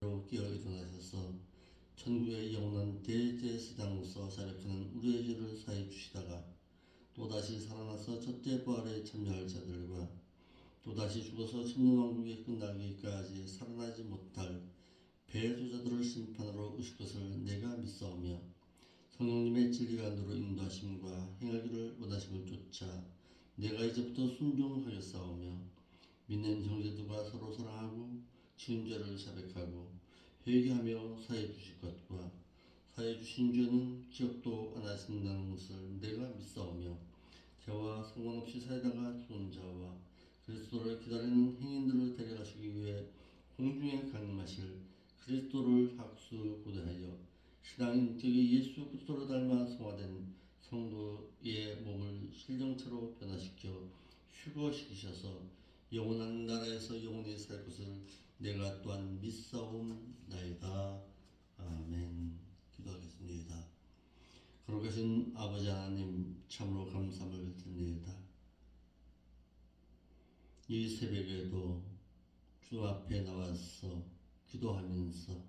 깨어 일어나셔서 천국의 영원한 대제사장으로서 자력하는 우리의 죄를 사해 주시다가 또다시 살아나서 첫째 부활에 참여할 자들과 또다시 죽어서 천년왕국이 끝나기까지 살아나지 못할 배도자들을 심판으로 오실 것을 내가 믿사오며 성령님의 진리가 너로 인도하심과 행하기를 원하심을 쫓아 내가 이제부터 순종하겠사오며 믿는 형제들과 서로 사랑하고 지은 죄를 자백하고 회개하며 사해 주실 것과 사해 주신 죄는 기억도 안 하신다는 것을 내가 믿사오며 죄와 상관없이 살다가 죽은 자와 그리스도를 기다리는 행인들을 데려가시기 위해 공중에 강림하실 그리스도를 학수고대하여 신앙인 인격이 예수 그리스도를 닮아 성화된 성도의 몸을 신령체로 변화시켜 휴거시키셔서 영원한 나라에서 영원히 살 것을 내가 또한 믿사옵나이다. 아멘. 기도하겠습니다. 거룩하신 아버지 하나님, 참으로 감사함을 드립니다. 이 새벽에도 주 앞에 나와서 기도하면서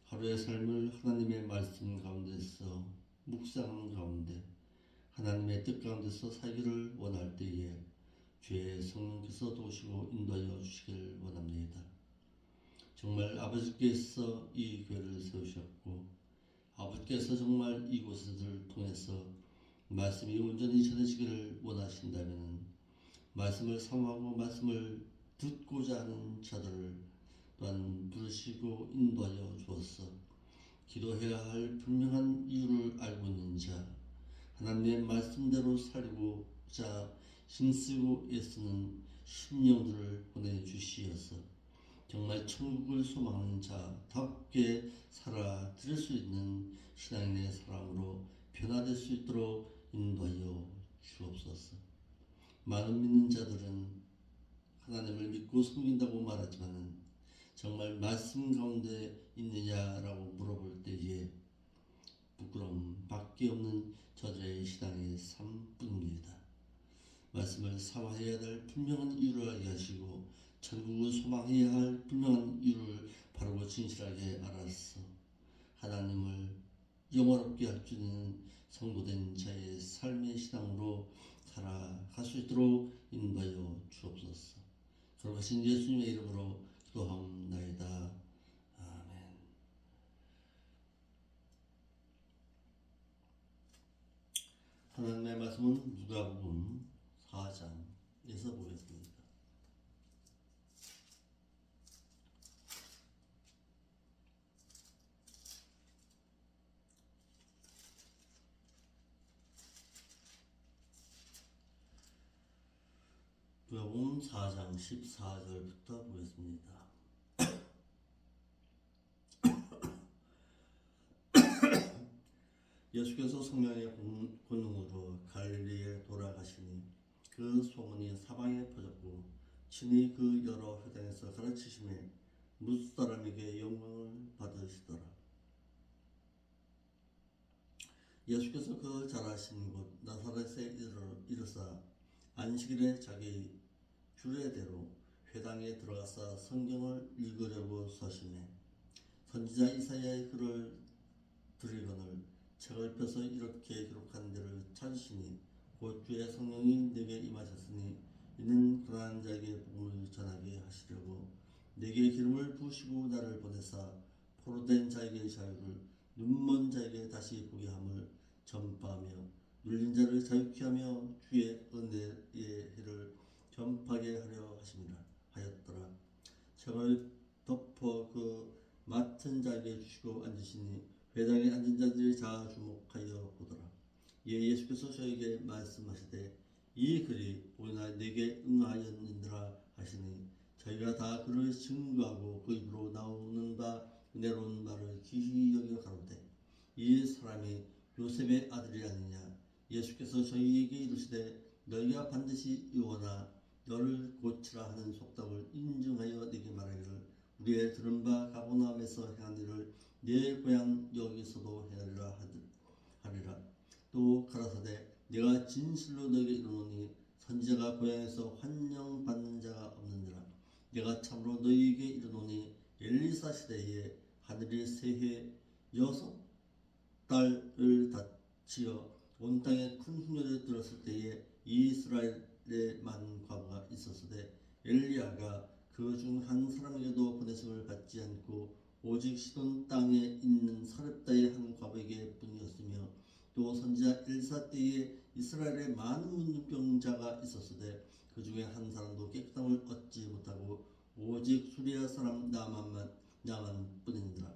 하루의 삶을 하나님의 말씀 가운데서 묵상하는 가운데 하나님의 뜻 가운데서 살기를 원할 때에 주의 성령께서 도우시고 인도하여 주시길 원합니다. 정말 아버지께서 이 교회를 세우셨고 아버지께서 정말 이곳을 통해서 말씀이 온전히 전해지기를 원하신다면 말씀을 사모하고 말씀을 듣고자 하는 자들을 또한 부르시고 인도하여 주었어 기도해야 할 분명한 이유를 알고 있는 자, 하나님의 말씀대로 살고자 힘쓰고 애쓰는 심령들을 보내주시어서 정말 천국을 소망하는 자답게 살아드릴 수 있는 신앙인의 사람으로 변화될 수 있도록 인도하여 주옵소서. 많은 믿는 자들은 하나님을 믿고 섬긴다고 말하지만 정말 말씀 가운데 있느냐라고 물어볼 때에 부끄러움 밖에 없는 저들의 신앙의 삶뿐입니다. 말씀을 사모해야 할 분명한 이유를 알게 하시고 천국을 소망해야 할 분명한 이유를 바르고 진실하게 알아서 하나님을 영원롭게 할 수 있는 성도된 자의 삶의 신앙으로 살아갈 수 있도록 인도하여 주옵소서. 거룩하신 예수님의 이름으로 기도하옵나이다. 아멘. 하나님의 말씀은 누가복음 4장에서 보겠습니다. 누가복음 4장 14절부터 보겠습니다. 예수께서 성령의 권능으로 갈릴리에 돌아가시니 그 소문이 사방에 퍼졌고 친히 그 여러 회당에서 가르치심에 무사람에게 영광을 받으시더라. 예수께서 그 자라신 곳 나사렛에 이르사 안식일에 자기 규례대로 회당에 들어가서 성경을 읽으려고 서심해 선지자 이사야의 글을 들이거늘 책을 펴서 이렇게 기록한 데를 찾으시니 곧 주의 성령이 내게 임하셨으니 이는 가난한 자에게 복음을 전하게 하시려고 내게 기름을 부으시고 나를 보내사 포로된 자에게 자유를 눈먼 자에게 다시 보게 함을 전파하며 눌린 자를 자유케 하며 주의 은혜의 해를 전파하게 하려 하였더라. 책을 덮어 그 맡은 자에게 주시고 앉으시니 회당에 앉은 자들이 다 주목하여 보더라. 예수께서 저에게 말씀하시되 이 글이 오나 내게 응하였느니라 하시니 저희가 다 그를 증거하고 그 입으로 나오는 바 은혜로운 말을 귀히 여겨 가로되 이 사람이 요셉의 아들이 아니냐. 예수께서 저희에게 이르시되 너희가 반드시 의원아 너를 고치라 하는 속담을 인증하여 내게 말하기를 우리의 들은 바 가버나움에서 행한 일을 내 고향 여기서도 하리라. 또 가라사대 내가 진실로 너에게 이르노니 선지자가 고향에서 환영받는 자가 없느니라. 내가 참으로 너희에게 이르노니 엘리사 시대에 하늘이 새해 6달을 닫히어 온 땅에 큰 흉년이 들었을 때에 이스라엘에 많은 과부가 있었으되 엘리야가 그 중 한 사람에게도 보내심을 받지 않고 오직 시돈 땅에 있는 사렙다의 한 과부에게 뿐이었으며 또 선지자 엘사 때에 이스라엘에 많은 문둥병자가 있었으되 그 중에 한 사람도 깨끗함을 얻지 못하고 오직 수리아 사람 나만 뿐이니라.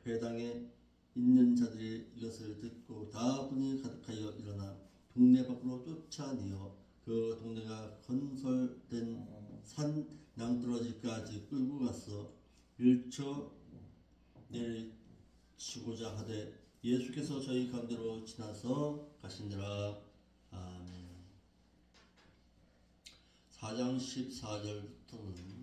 회당에 있는 자들이 이것을 듣고 다분히 가득하여 일어나 동네 밖으로 쫓아내어 그 동네가 건설된 산 낭떠러지까지 끌고 가서 밀쳐 내리치고자 하되 예수께서 저희 가운데로 지나서 가시니라. 아멘. 4장 14절부터는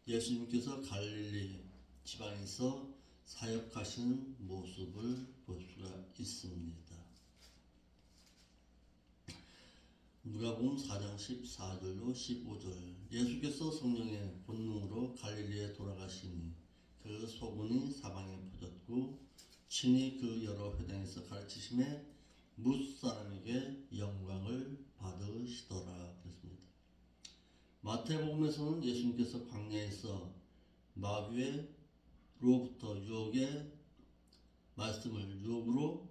예수님께서 갈릴리 지방에서 사역하시는 모습을 볼 수가 있습니다. 누가복음 4장 14절로 15절 예수께서 성령의 권능으로 갈릴리에 돌아가시니 그 소문이 사방에 퍼졌고 친히 그 여러 회당에서 가르치심에 뭇사람에게 영광을 받으시더라 그랬습니다. 마태복음에서는 예수님께서 광야에서 마귀로부터 유혹의 말씀을 유혹으로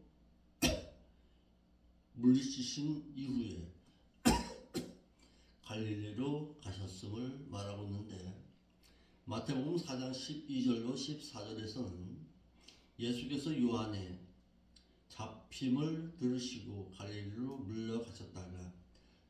물리치신 이후에 갈릴리로 가셨음을 말하고 있는데 마태복음 4장 12절로 14절에서는 예수께서 요한의 잡힘을 들으시고 갈릴리로 물러가셨다가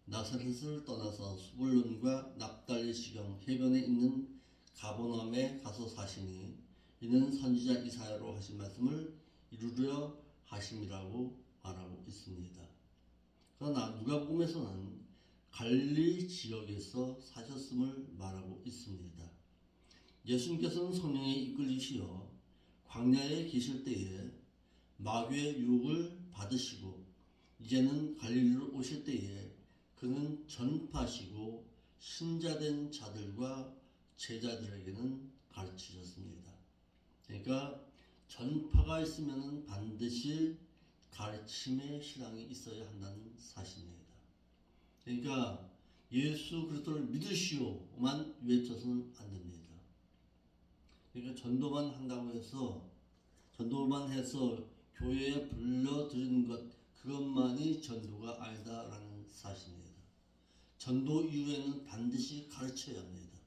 나사렛을 떠나서 수불론과 납달리 지경 해변에 있는 가버나움에 가서 사시니 이는 선지자 이사야로 하신 말씀을 이루려 하심이라고 말하고 있습니다. 그러나 누가복음에서는 갈릴리 지역에서 사셨음을 말하고 있습니다. 예수님께서는 성령에 이끌리시어 광야에 계실 때에 마귀의 유혹을 받으시고 이제는 갈릴리로 오실 때에 그는 전파시고 신자된 자들과 제자들에게는 가르치셨습니다. 그러니까 전파가 있으면 반드시 가르침의 신앙이 있어야 한다는 사실입니다. 그러니까 예수 그리스도를 믿으시오만 외쳐서는 안 됩니다. 그러니까 전도만 해서 교회에 불러들이는 것 그것만이 전도가 아니다라는 사실입니다. 전도 이후에는 반드시 가르쳐야 합니다.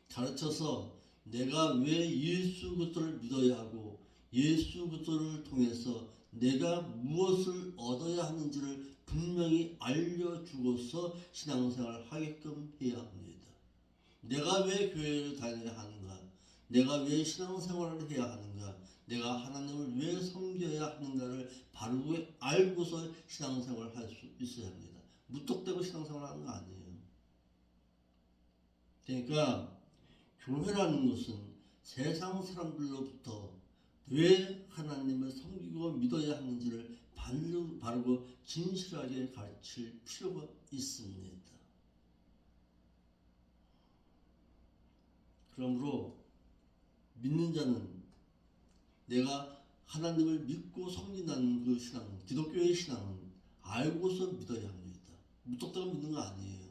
가르쳐서 내가 왜 예수 그리스도를 믿어야 하고 예수 그리스도를 통해서 내가 무엇을 얻어야 하는지를 분명히 알려주고서 신앙생활을 하게끔 해야 합니다. 내가 왜 교회를 다녀야 하는가? 내가 왜 신앙생활을 해야 하는가? 내가 하나님을 왜 섬겨야 하는가를 바로 알고서 신앙생활을 할 수 있어야 합니다. 무턱대고 신앙생활을 하는 거 아니에요. 그러니까 교회라는 것은 세상 사람들로부터 왜 하나님을 섬기고 믿어야 하는지를 바르고 진실하게 가르칠 필요가 있습니다. 그러므로 믿는 자는 내가 하나님을 믿고 섬긴다는 그 신앙, 기독교의 신앙은 알고서 믿어야 합니다. 무턱대고 믿는 거 아니에요.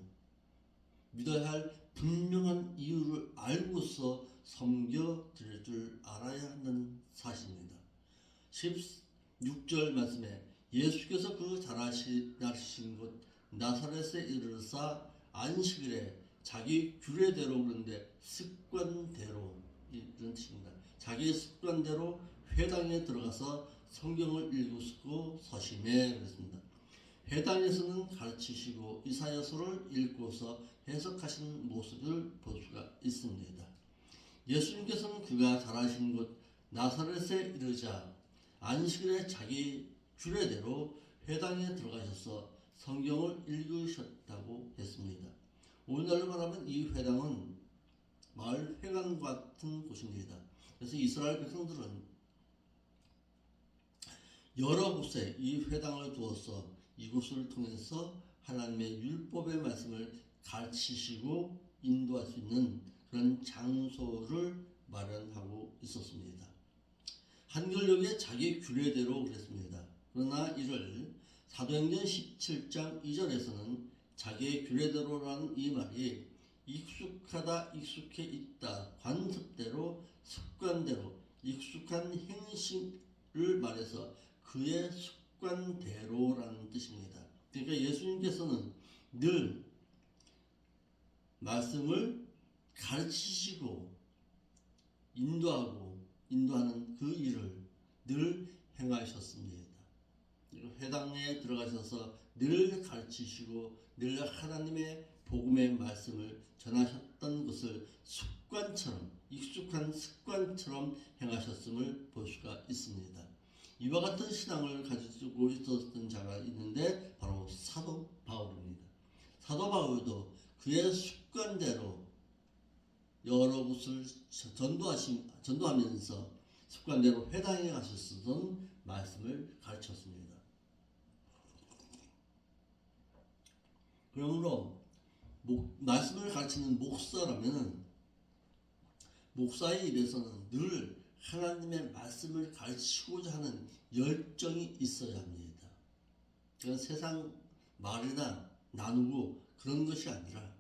믿어야 할 분명한 이유를 알고서 섬겨 드릴 줄 알아야 한다는 사실입니다. 16절 말씀에 예수께서 그 자라신 곳 나사렛에 이르러사 안식일에 자기 규례대로 그런데 습관대로 이런 뜻입니다. 자기 습관대로 회당에 들어가서 성경을 읽고 서심해 그랬습니다. 회당에서는 가르치시고 이사야서를 읽고서 해석하시는 모습을 볼 수가 있습니다. 예수님께서는 그가 자라신 곳 나사렛에 이르자 안식일에 자기 규례대로 회당에 들어가셔서 성경을 읽으셨다고 했습니다. 오늘날로 말하면 이 회당은 마을 회관 같은 곳입니다. 그래서 이스라엘 백성들은 여러 곳에 이 회당을 두어서 이곳을 통해서 하나님의 율법의 말씀을 가르치시고 인도할 수 있는 그런 장소를 마련하고 있었습니다. 한결역에 자기 규례대로 그랬습니다. 그러나 이를 사도행전 17장 2절에서는 자기의 규례대로라는 이 말이 익숙하다, 익숙해 있다, 관습대로, 습관대로, 익숙한 행실을 말해서 그의 습관대로라는 뜻입니다. 그러니까 예수님께서는 늘 말씀을 가르치시고 인도하는 그 일을 늘 행하셨습니다. 회당에 들어가셔서 늘 가르치시고 늘 하나님의 복음의 말씀을 전하셨던 것을 습관처럼, 익숙한 습관처럼 행하셨음을 볼 수가 있습니다. 이와 같은 신앙을 가지고 있었던 자가 있는데 바로 사도 바울입니다. 사도 바울도 그의 습관대로 여러 곳을 전도하면서 습관대로 회당에 가서 쓰던 말씀을 가르쳤습니다. 그러므로 말씀을 가르치는 목사라면 목사의 입에서는 늘 하나님의 말씀을 가르치고자 하는 열정이 있어야 합니다. 그건 세상 말이나 나누고 그런 것이 아니라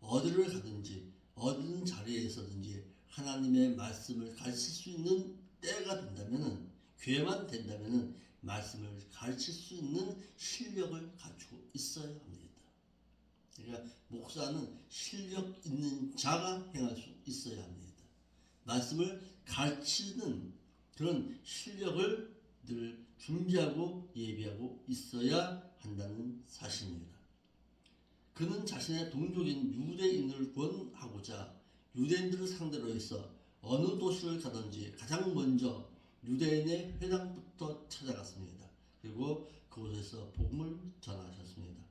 어디를 가든지 어떤 자리에서든지 하나님의 말씀을 가르칠 수 있는 때가 된다면, 기회만 된다면 말씀을 가르칠 수 있는 실력을 갖추고 있어야 합니다. 그러니까 목사는 실력 있는 자가 행할 수 있어야 합니다. 말씀을 가르치는 그런 실력을 늘 준비하고 예비하고 있어야 한다는 사실입니다. 그는 자신의 동족인 유대인을 구원하고자 유대인들을 상대로 해서 어느 도시를 가든지 가장 먼저 유대인의 회당부터 찾아갔습니다. 그리고 그곳에서 복음을 전하셨습니다.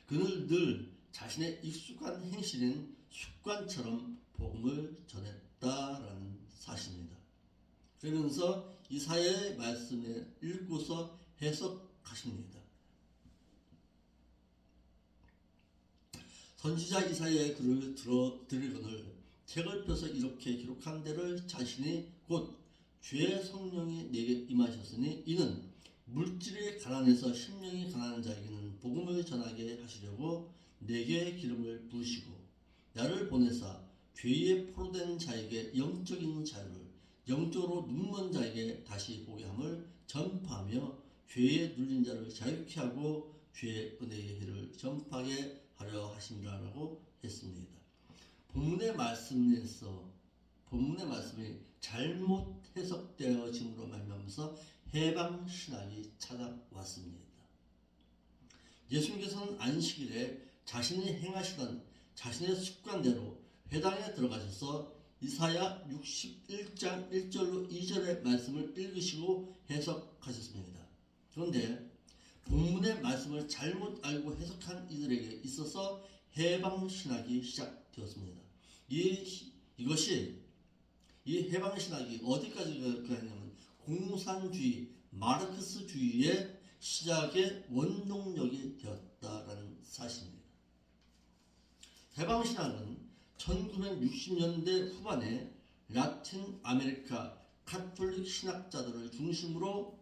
그는 늘 자신의 익숙한 행실인 습관처럼 복음을 전했다라는 사실입니다. 그러면서 이사야의 말씀을 읽고서 해석하십니다. 선지자 이사야의 글을 들으거늘 책을 펴서 이렇게 기록한 데를 자신이 곧 주의 성령이 내게 임하셨으니 이는 물질이 가난해서 심령이 가난한 자에게는 복음을 전하게 하시려고 내게 기름을 부으시고 나를 보내사 죄에 포로된 자에게 영적인 자유를, 영적으로 눈먼 자에게 다시 보게 함을 전파하며 죄에 눌린 자를 자유케 하고 죄의 은혜의 해를 전파하게 하려 하심이라고 했습니다. 본문의 말씀이 잘못 해석되어짐으로 말미암아서 해방 신학이 찾아왔습니다. 예수님께서는 안식일에 자신이 행하시던 자신의 습관대로 회당에 들어가셔서 이사야 61장 1절로 2절의 말씀을 읽으시고 해석하셨습니다. 그런데 본문의 말씀을 잘못 알고 해석한 이들에게 있어서 해방신학이 시작되었습니다. 이 해방신학이 어디까지 가냐면 공산주의, 마르크스주의의 시작의 원동력이 되었다라는 사실입니다. 해방신학은 1960년대 후반에 라틴 아메리카 카톨릭 신학자들을 중심으로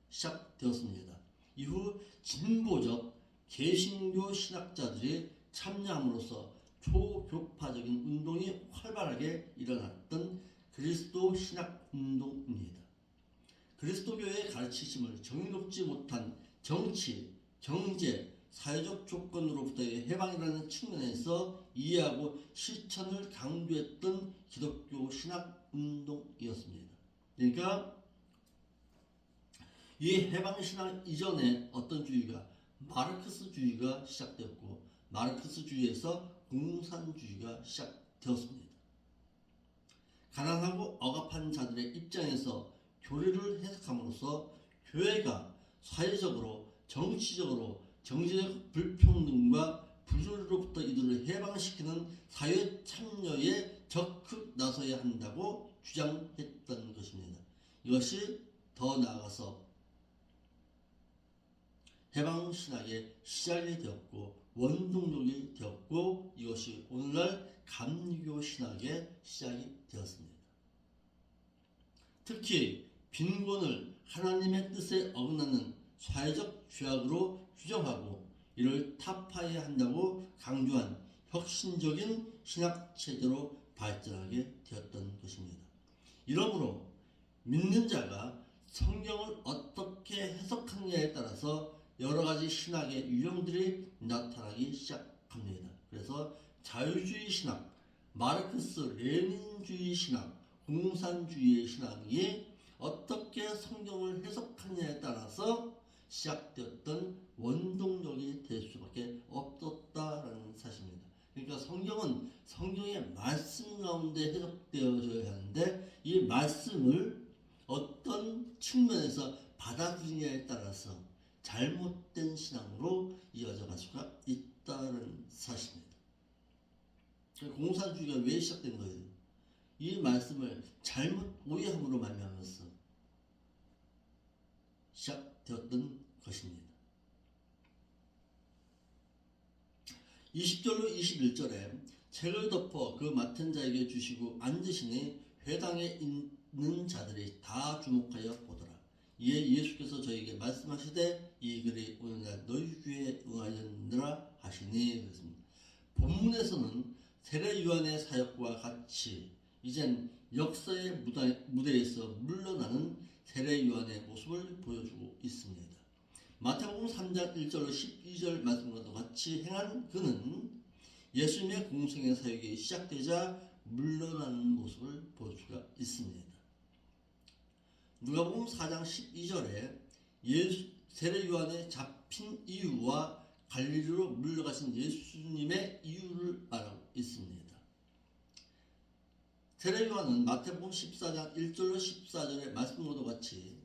시작되었습니다. 이후 진보적 개신교 신학자들이 참여함으로써 초교파적인 운동이 활발하게 일어났던 그리스도 신학 운동입니다. 그리스도교의 가르치심을 정의롭지 못한 정치, 경제, 사회적 조건으로부터의 해방이라는 측면에서 이해하고 실천을 강조했던 기독교 신학 운동이었습니다. 그러니까 이 해방신학 이전에 어떤 주의가 마르크스주의가 시작되었고 마르크스주의에서 공산주의가 시작되었습니다. 가난하고 억압한 자들의 입장에서 교리를 해석함으로써 교회가 사회적으로, 정치적으로, 정치적 불평등과 부조리로부터 이들을 해방시키는 사회 참여에 적극 나서야 한다고 주장했던 것입니다. 이것이 더 나아가서 해방신학의 시작이 되었고 원동력이 되었고 이것이 오늘날 감리교 신학의 시작이 되었습니다. 특히 빈곤을 하나님의 뜻에 어긋나는 사회적 죄악으로 규정하고 이를 타파해야 한다고 강조한 혁신적인 신학 체제로 발전하게 되었던 것입니다. 이러므로 믿는 자가 성경을 어떻게 해석하느냐에 따라서 여러 가지 신학의 유형들이 나타나기 시작합니다. 그래서 자유주의 신학, 마르크스 레닌주의 신학, 공산주의의 신학이 어떻게 성경을 해석하느냐에 따라서 시작되었던 원동력이 될 수밖에 없었다라는 사실입니다. 그러니까 성경은 성경의 말씀 가운데 해석되어져야 하는데 이 말씀을 어떤 측면에서 받아들이냐에 따라서 잘못된 신앙으로 이어져 갈 수가 있다는 사실입니다. 공산주의가 왜 시작된 거예요? 이 말씀을 잘못 오해함으로 말미암아서 시작되었던 것입니다. 20절로 21절에 책을 덮어 그 맡은 자에게 주시고 앉으시니 회당에 있는 자들이 다 주목하여 보더라. 이에 예수께서 저에게 말씀하시되 이 글이 오늘날 너희 귀에 응하였느라 하시니 그랬습니다. 본문에서는 세례 요한의 사역과 같이 이젠 역사의 무대에서 물러나는 세례 요한의 모습을 보여주고 있습니다. 마태복음 3장 1절로 12절 말씀과도 같이 행한 그는 예수님의 공생의 사역이 시작되자 물러나는 모습을 볼 수가 있습니다. 누가복음 4장 12절에 세례 요한의 잡힌 이유와 갈릴리로 물러가신 예수님의 이유를 말하고 있습니다. 세례 요한은 마태복음 14장 1절로 14절의 말씀과도 같이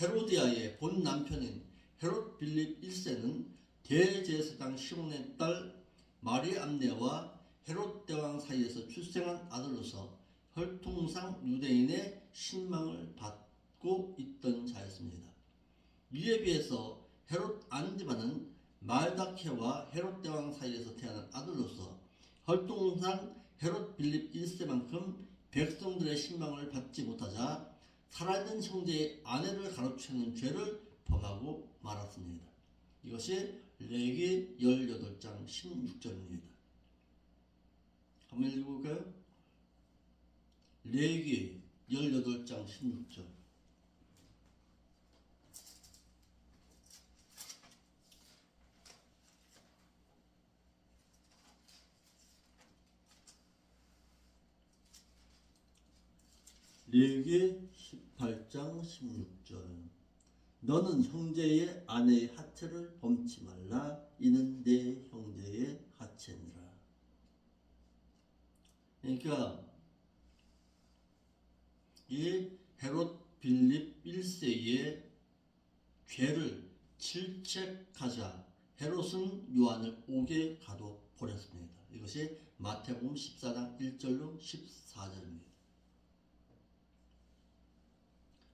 헤로디아의 본 남편인 헤롯 빌립 1세는 대제사장 시몬의 딸 마리 암네와 헤롯 대왕 사이에서 출생한 아들로서 혈통상 유대인의 신망을 받고 있던 자였습니다. 이에 비해서 헤롯 안디바는 말다케와 헤롯 대왕 사이에서 태어난 아들로서 혈통상 헤롯 빌립 1세만큼 백성들의 신망을 받지 못하자 살아있는 형제의 아내를 가로채는 죄를 범하고 말았습니다. 이것이 레위기 18장 16절입니다. 한번 읽어볼까요? 레위기 18장 16절. 레위기 18장 16절. 너는 형제의 아내의 하체를 범치 말라. 이는 내 형제의 하체니라. 그러니까 이 헤롯 빌립 1세의 죄를 질책하자 헤롯은 요한을 옥에 가둬 버렸습니다. 이것이 마태복음 14장 1절로 14절입니다.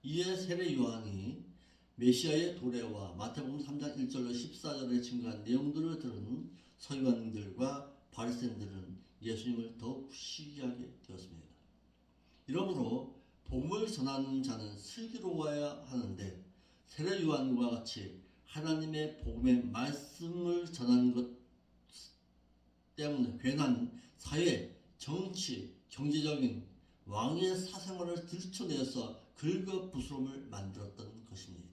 이에 세례 요한이 메시아의 도래와 마태복음 3장 1절로 14절에 증거한 내용들을 들은 서기관들과 바리새인들은 예수님을 더욱 시기하게 되었습니다. 이러므로 복음을 전하는 자는 슬기로워야 하는데 세례 요한과 같이 하나님의 복음의 말씀을 전하는 것 때문에 괜한 사회, 정치, 경제적인 왕의 사생활을 들춰내서 긁어부스럼을 만들었던 것입니다.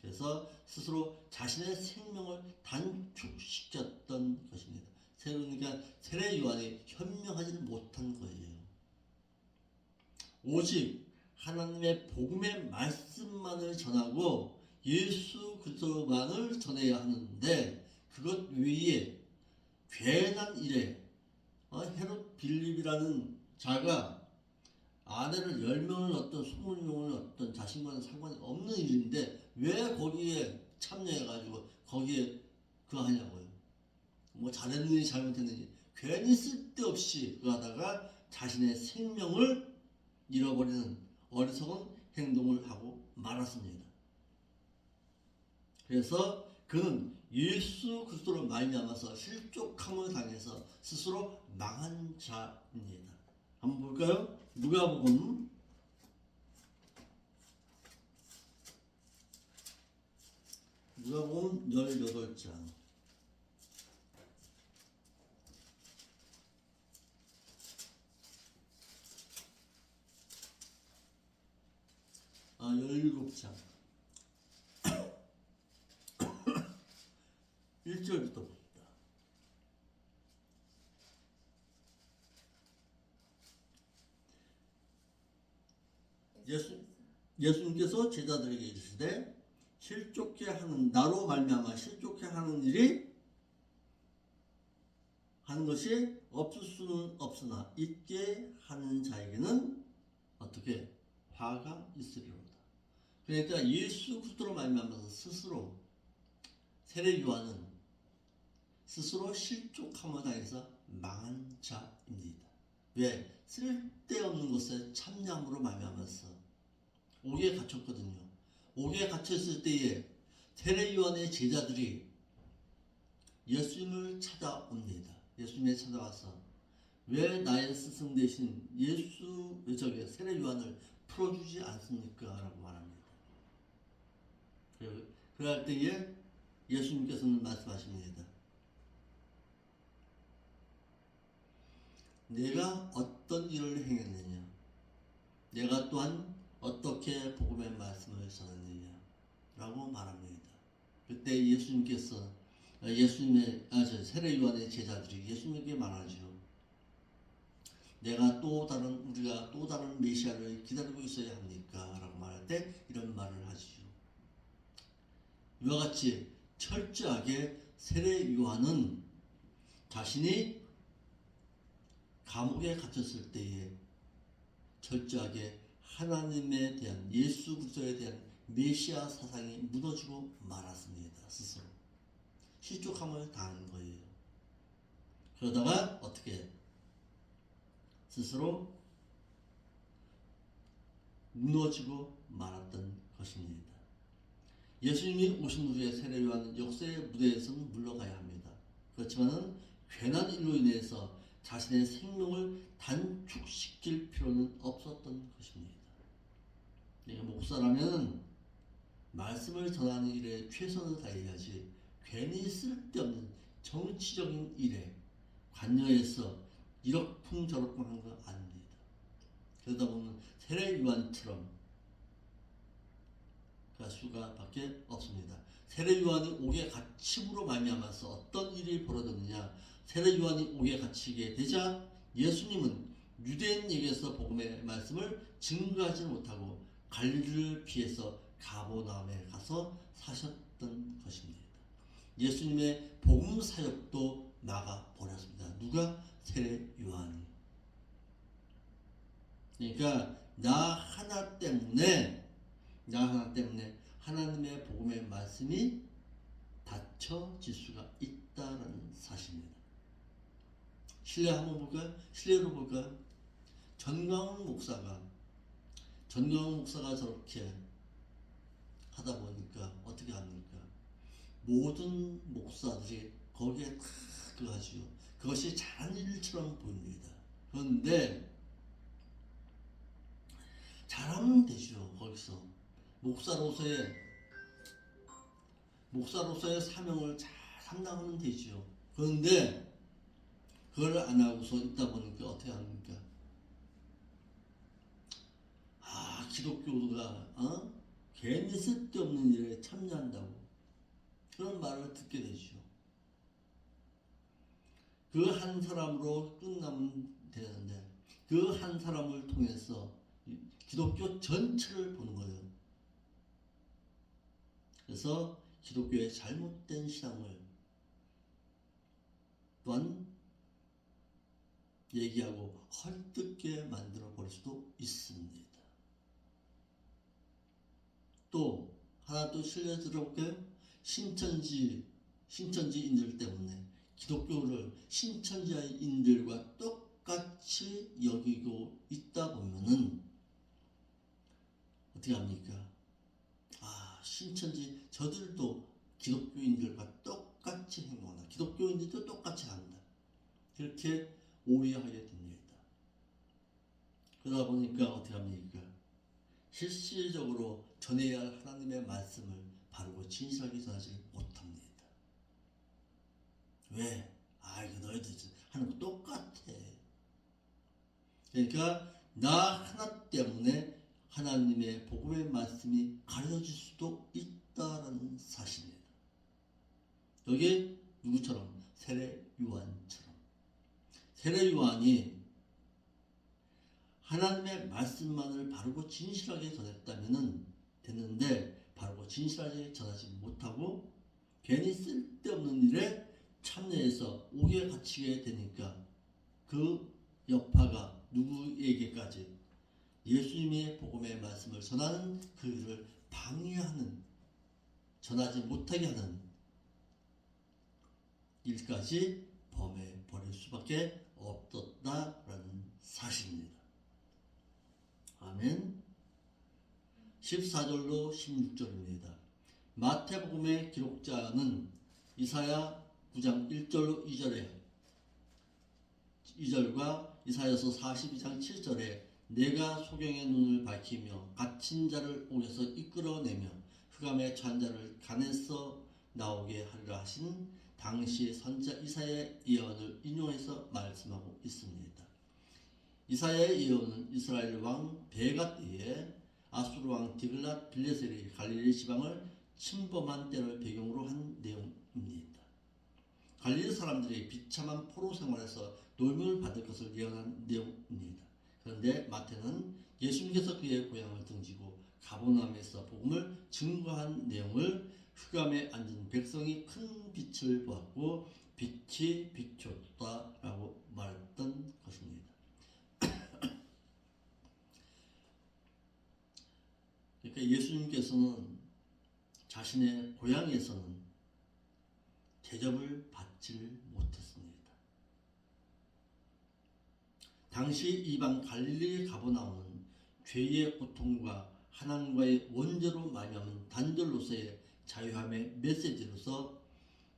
그래서 스스로 자신의 생명을 단축시켰던 것입니다. 그러니까 세례 요한이 현명하지 못한 거예요. 오직 하나님의 복음의 말씀만을 전하고 예수 그리스도만을 전해야 하는데 그것 외에 괜한 일에 헤롯 빌립이라는 자가 아내를 10명을 얻던 20명을 얻던 자신과는 상관이 없는 일인데 왜 거기에 참여해가지고 거기에 그거 하냐고요. 뭐 잘했느니 잘못했느니 괜히 쓸데없이 그거 하다가 자신의 생명을 잃어버리는 어리석은 행동을 하고 말았습니다. 그래서 그는 예수 그리스도로 말미암아서 실족함을 당해서 스스로 망한 자입니다. 한번 볼까요? 누가복음 18장 17장 1절부터 봅니다. 예수님께서 제자들에게 이르시되 실족케 하는 나로 말미암아 실족케 하는 일이 하는 것이 없을 수는 없으나 있게 하는 자에게는 어떻게 화가 있으리로다. 그러니까 예수 그리스도로 말미암아서 스스로 세례 요한은 스스로 실족함을 당해서 망한 자입니다. 왜? 쓸데없는 것에 참념으로 말미암아서 옥에 갇혔거든요. 옥에 갇혔을 때에 세례 요한의 제자들이 예수님을 찾아옵니다. 예수님에 찾아와서 왜 나의 스승 대신 세례 요한을 풀어주지 않습니까? 라고 말합니다. 그럴 때에 예수님께서는 말씀하십니다. 내가 어떤 일을 행했느냐? 내가 또한 어떻게 복음의 말씀을 전했느냐? 라고 말합니다. 그때 예수님께서 세례 요한의 제자들이 예수님에게 말하죠. 우리가 또 다른 메시아를 기다리고 있어야 합니까? 라고 말할 때 이런 말을 하시죠. 이와 같이 철저하게 세례 요한은 자신이 감옥에 갇혔을 때에 철저하게 하나님에 대한 예수 그리스도에 대한 메시아 사상이 무너지고 말았습니다. 스스로 실족함을 당한 거예요. 그러다가 어떻게 스스로 무너지고 말았던 것입니다. 예수님이 오신 후에 세례 요한은 역사의 무대에서는 물러가야 합니다. 그렇지만은 괜한 일로 인해서 자신의 생명을 단축시킬 필요는 없었던 것입니다. 내가 목사라면 말씀을 전하는 일에 최선을 다해야지 괜히 쓸데없는 정치적인 일에 관여해서 이러쿵저러쿵 하는 거 아닙니다. 그러다 보면 세례 요한처럼 갈 수가 밖에 없습니다. 세례 요한이 옥에 갇힘으로 말미암아서 어떤 일이 벌어졌느냐? 세례 요한이 옥에 갇히게 되자 예수님은 유대인에게서 복음의 말씀을 증거하지 못하고 갈릴리를 피해서 가버나움에 가서 사셨던 것입니다. 예수님의 복음 사역도 나가 버렸습니다. 누가? 세례 요한이. 그러니까 나 하나 때문에 하나님의 복음의 말씀이 닫혀질 수가 있다는 사실입니다. 실례 한번 볼까요? 실례로 볼까요? 전광훈 목사가 저렇게 하다 보니까 어떻게 합니까? 모든 목사들이 거기에 다 들어가지요. 그것이 잘한 일처럼 보입니다. 그런데 잘하면 되죠. 거기서 목사로서의 사명을 잘 감당하면 되죠. 그런데 그걸 안 하고서 있다 보니까 어떻게 합니까? 기독교가 괜히 쓸데없는 일에 참여한다고 그런 말을 듣게 되죠. 그 한 사람으로 끝나면 되는데 그 한 사람을 통해서 기독교 전체를 보는 거예요. 그래서 기독교의 잘못된 신앙을 또한 얘기하고 헐뜯게 만들어 버릴 수도 있습니다. 또 하나 또 실례 들어볼게요. 신천지인들 때문에 기독교를 신천지인들과 똑같이 여기고 있다 보면은 어떻게 합니까? 저들도 기독교인들과 똑같이 기독교인들도 똑같이 한다. 그렇게 오해하게 됩니다. 그러다 보니까 어떻게 합니까? 실질적으로 전해야 할 하나님의 말씀을 바르고 진실하게 전하지 못합니다. 왜? 이거 너희들 하는 거 똑같아. 그러니까 나 하나 때문에 하나님의 복음의 말씀이 가려질 수도 있다라는 사실입니다. 여기 누구처럼? 세례 요한처럼. 세례 요한이 하나님의 말씀만을 바르고 진실하게 전했다면 됐는데 바르고 진실하게 전하지 못하고 괜히 쓸데없는 일에 참여해서 옥에 갇히게 되니까 그 여파가 누구에게까지? 예수님의 복음의 말씀을 전하는 그 일을 방해하는, 전하지 못하게 하는 일까지 범해 버릴 수밖에 없었다라는 사실입니다. 아멘. 14절로 16절입니다. 마태복음의 기록자는 이사야 9장 1절로 2절과 이사야서 42장 7절에 내가 소경의 눈을 밝히며 갇힌 자를 옥에서 이끌어내며 흑암에 처한 자를 간에서 나오게 하리라 하신 당시 선지자 이사야의 예언을 인용해서 말씀하고 있습니다. 이사야의 예언은 이스라엘 왕 베가 때에 아수르 왕 디글랏 빌레셀이 갈릴리 지방을 침범한 때를 배경으로 한 내용입니다. 갈릴리 사람들이 비참한 포로 생활에서 놀림을 받을 것을 예언한 내용입니다. 그런데 마태는 예수님께서 그의 고향을 등지고 가버나움에서 복음을 증거한 내용을 흑암에 앉은 백성이 큰 빛을 보았고 빛이 비쳤다라고 말했던 것입니다. 그러니까 예수님께서는 자신의 고향에서는 대접을 받지 못했습니다. 당시 이방 갈릴리에 가버나움은 죄의 고통과 하나님과의 원죄로 말미암은 단절로서의 자유함의 메시지로서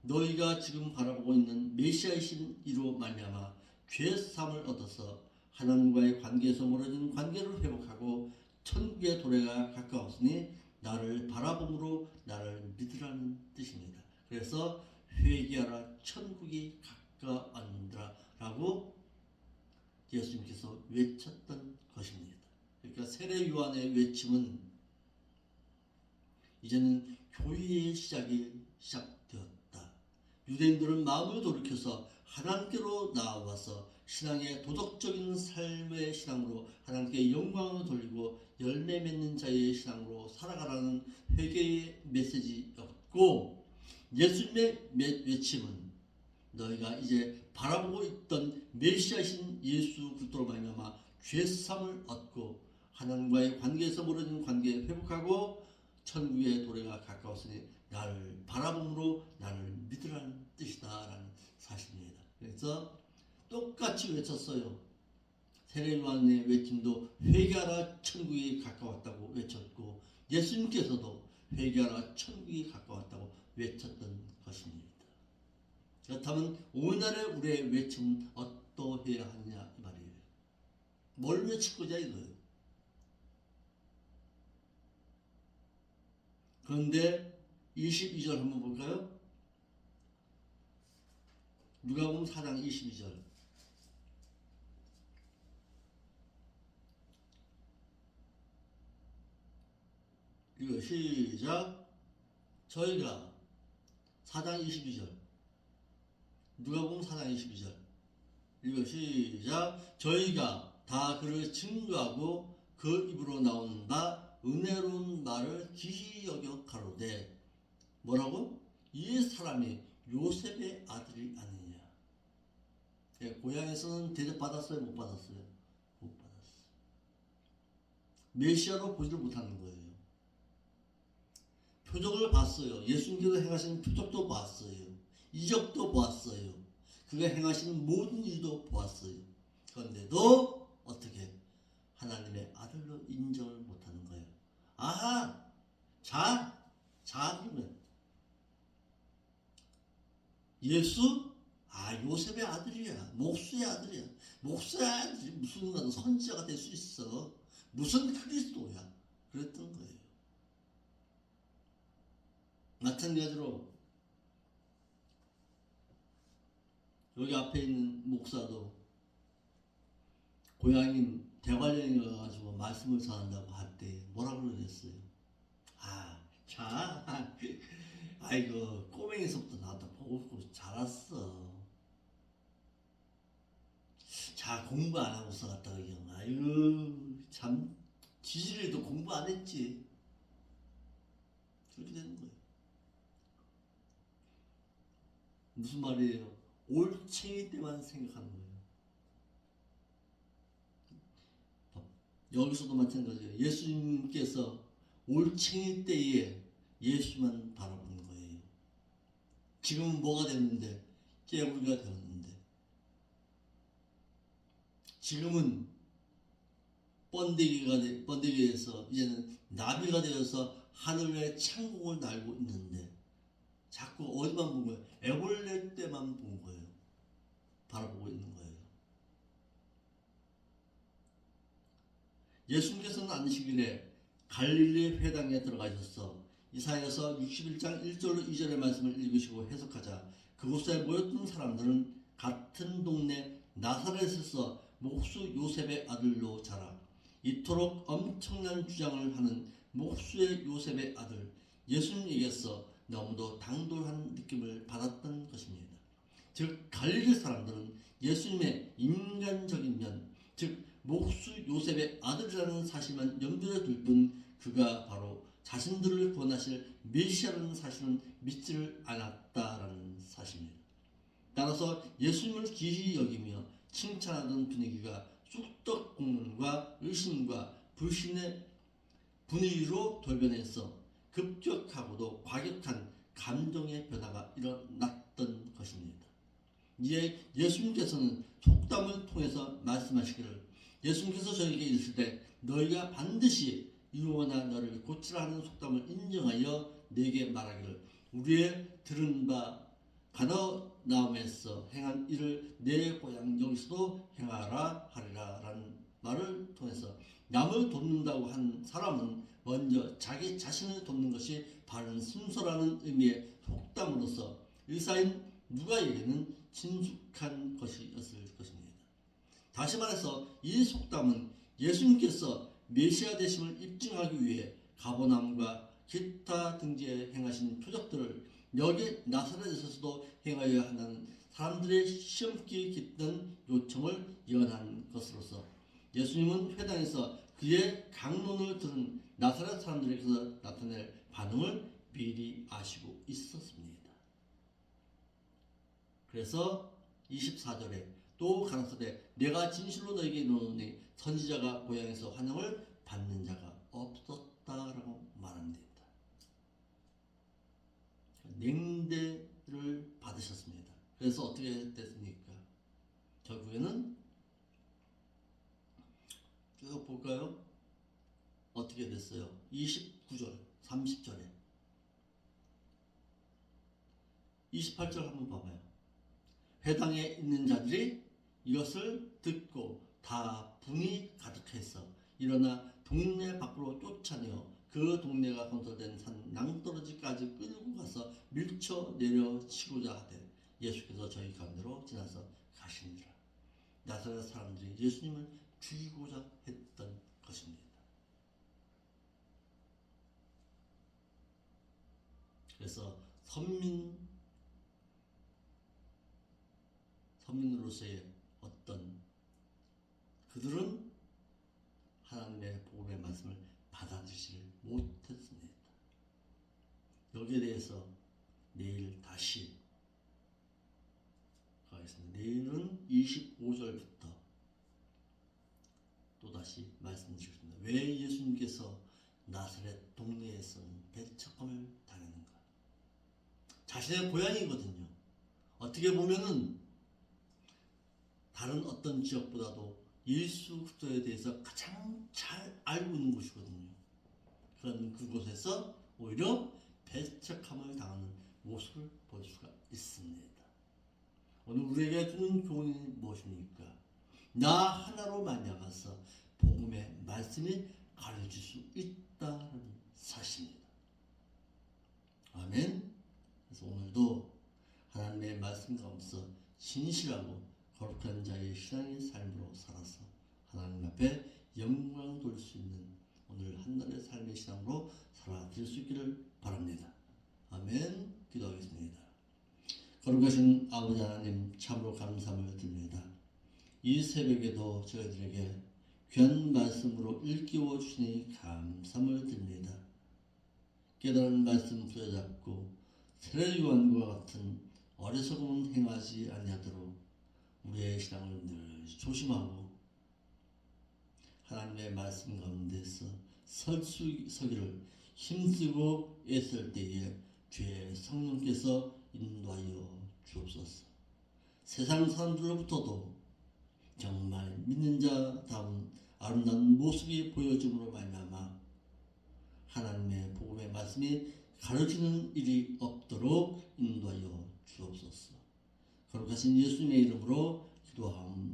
너희가 지금 바라보고 있는 메시아이신 이로 말미암아 죄 사함을 얻어서 하나님과의 관계에서 멀어진 관계를 회복하고 천국의 도래가 가까웠으니 나를 바라봄으로 나를 믿으라는 뜻입니다. 그래서 회개하라 천국이 가까웠느니라 라고 예수님께서 외쳤던 것입니다. 그러니까 세례 요한의 외침은 이제는 교회의 시작이 시작되었다. 유대인들은 마음을 돌이켜서 하나님께로 나와서 신앙의 도덕적인 삶의 신앙으로 하나님께 영광을 돌리고 열매 맺는 자의 신앙으로 살아가라는 회개의 메시지였고, 예수님의 외침은 너희가 이제 바라보고 있던 메시아신 예수 그리스도로 말미암아 죄사함을 얻고 하나님과의 관계에서 멀어진 관계에 회복하고 천국의 도래가 가까웠으니 나를 바라봄으로 나를 믿으라는 뜻이다라는 사실입니다. 그래서 똑같이 외쳤어요. 세례 요한의 외침도 회개하라 천국이 가까웠다고 외쳤고 예수님께서도 회개하라 천국이 가까웠다고 외쳤던 것입니다. 그렇다면 오늘날의 우리의 외침은 어떠해야 하느냐 이 말이에요. 뭘 외치고자 이거예요. 그런데 22절 한번 볼까요? 누가복음 4장 22절. 이거 시작. 저희가 4장 22절. 누가복음 4장 22절. 이거 시작. 저희가 다 그를 증거하고 그 입으로 나오는 바 은혜로운 말을 귀히 여겨 가로되 뭐라고? 이 사람이 요셉의 아들이 아니냐. 고향에서는 대접받았어요? 못 받았어요? 못 받았어요. 메시아로 보지를 못하는 거예요. 표적을 봤어요. 예수님께서 행하신 표적도 봤어요. 이적도 보았어요. 그가 행하시는 모든 일도 보았어요. 그런데도 어떻게 하나님의 아들로 인정을 못하는 거예요. 아하, 그러면 예수? 요셉의 아들이야. 목수의 아들이야. 목수의 아들이 무슨 선지자가 될 수 있어. 무슨 그리스도야. 그랬던 거예요. 마찬가지로 여기 앞에 있는 목사도 고향인 대관령에 가가지고 말씀을 전한다고 할 때 뭐라고 그러겠어요? 자, 아이고 꼬맹이서부터 나도 보고 자랐어. 자, 공부 안 하고서 갔다 그냥 아이고 참 지질이도 공부 안 했지. 그렇게 되는 거예요. 무슨 말이에요? 올챙이 때만 생각하는 거예요. 여기서도 마찬가지예요. 예수님께서 올챙이 때에 예수만 바라보는 거예요. 지금은 뭐가 됐는데? 깨구리가 되었는데. 지금은 번데기에서 이제는 나비가 되어서 하늘의 창공을 날고 있는데 자꾸 어디만 본 거예요? 애벌레 때만 본 거예요. 바라보고 있는 거예요. 예수님께서는 안식일에 갈릴리 회당에 들어가셔서 이사야서 61장 1절로 2절의 말씀을 읽으시고 해석하자 그곳에 모였던 사람들은 같은 동네 나사렛에서 목수 요셉의 아들로 자라 이토록 엄청난 주장을 하는 목수의 요셉의 아들 예수님에게서 너무도 당돌한 느낌을 받았던 것입니다. 즉 갈릴리 사람들은 예수님의 인간적인 면, 즉 목수 요셉의 아들이라는 사실만 염두에 둘 뿐 그가 바로 자신들을 구원하실 메시아라는 사실은 믿지를 않았다라는 사실입니다. 따라서 예수님을 귀히 여기며 칭찬하던 분위기가 쑥떡 공론과 의심과 불신의 분위기로 돌변해서 급격하고도 과격한 감정의 변화가 일어났던 것입니다. 이에 예수님께서는 속담을 통해서 말씀하시기를 예수님께서 저에게 이르실 때 너희가 반드시 이루어나 너를 고치라 하는 속담을 인정하여 내게 말하기를 우리의 들은 바 가버나움에서 행한 일을 내 고향 여기서도 행하라 하리라 라는 말을 통해서 남을 돕는다고 한 사람은 먼저 자기 자신을 돕는 것이 바른 순서라는 의미의 속담으로서 의사인 누가에게는 친숙한 것이었을 것입니다. 다시 말해서 이 속담은 예수님께서 메시아 되심을 입증하기 위해 가버나움과 기타 등지에 행하신 표적들을 여기 나사렛에서도 행하여야 한다는 사람들의 시험기에 깃든 요청을 예언한 것으로서 예수님은 회당에서 그의 강론을 들은 나사렛 사람들에게서 나타낼 반응을 미리 아시고 있었습니다. 그래서 24절에 또 가라사대 내가 진실로 너에게 이르노니 선지자가 고향에서 환영을 받는 자가 없었다라고 말합니다. 냉대를 받으셨습니다. 그래서 어떻게 됐습니까? 결국에는 쭉 볼까요? 어떻게 됐어요? 29절, 30절에 28절 한번 봐봐요. 회당에 있는 자들이 이것을 듣고 다 분이 가득했어. 일어나 동네 밖으로 쫓아내어 그 동네가 건설된 산 낭떠러지까지 끌고 가서 밀쳐 내려치고자 하되 예수께서 저희 가운데로 지나서 가시니라. 나사렛 사람들이 예수님을 죽이고자 했던 것입니다. 그래서 선민으로서의 어떤 그들은 하나님의 복음의 말씀을 받아들이지 못했습니다. 여기에 대해서 내일 다시 가겠습니다. 내일은 25절부터 또다시 말씀드리겠습니다. 왜 예수님께서 나사렛 동네에서는 배척함을 당했는가? 자신의 고향이거든요. 어떻게 보면은 다른 어떤 지역보다도 예수 그리스도에 대해서 가장 잘 알고 있는 곳이거든요. 그런 그곳에서 오히려 배척함을 당하는 모습을 볼 수가 있습니다. 오늘 우리에게 주는 교훈이 무엇입니까? 나 하나로 말미암아서 복음의 말씀이 가르칠 수 있다는 사실입니다. 아멘. 그래서 오늘도 하나님의 말씀 가운데서 신실하고 거룩한 자의 신앙의 삶으로 살아서 하나님 앞에 영광 돌릴 수 있는 오늘 한날의 삶의 신앙으로 살아드릴 수 있기를 바랍니다. 아멘. 기도하겠습니다. 거룩하신 아버지 하나님, 참으로 감사함을 드립니다. 이 새벽에도 저희들에게 귀한 말씀으로 일깨워 주시니 감사함을 드립니다. 깨달은 말씀 부여잡고 세례요한과 같은 어리석음은 행하지 아니하도록 우리의 신앙을 늘 조심하고 하나님의 말씀 가운데서 서기를 힘쓰고 애쓸 때에 주의 성령께서 인도하여 주옵소서. 세상 사람들로부터도 정말 믿는 자다운 아름다운 모습이 보여줌으로 말미암아 하나님의 복음의 말씀이 가르치는 일이 없도록 인도하여 주옵소서. 거룩하신 예수님의 이름으로 기도하옵나이다.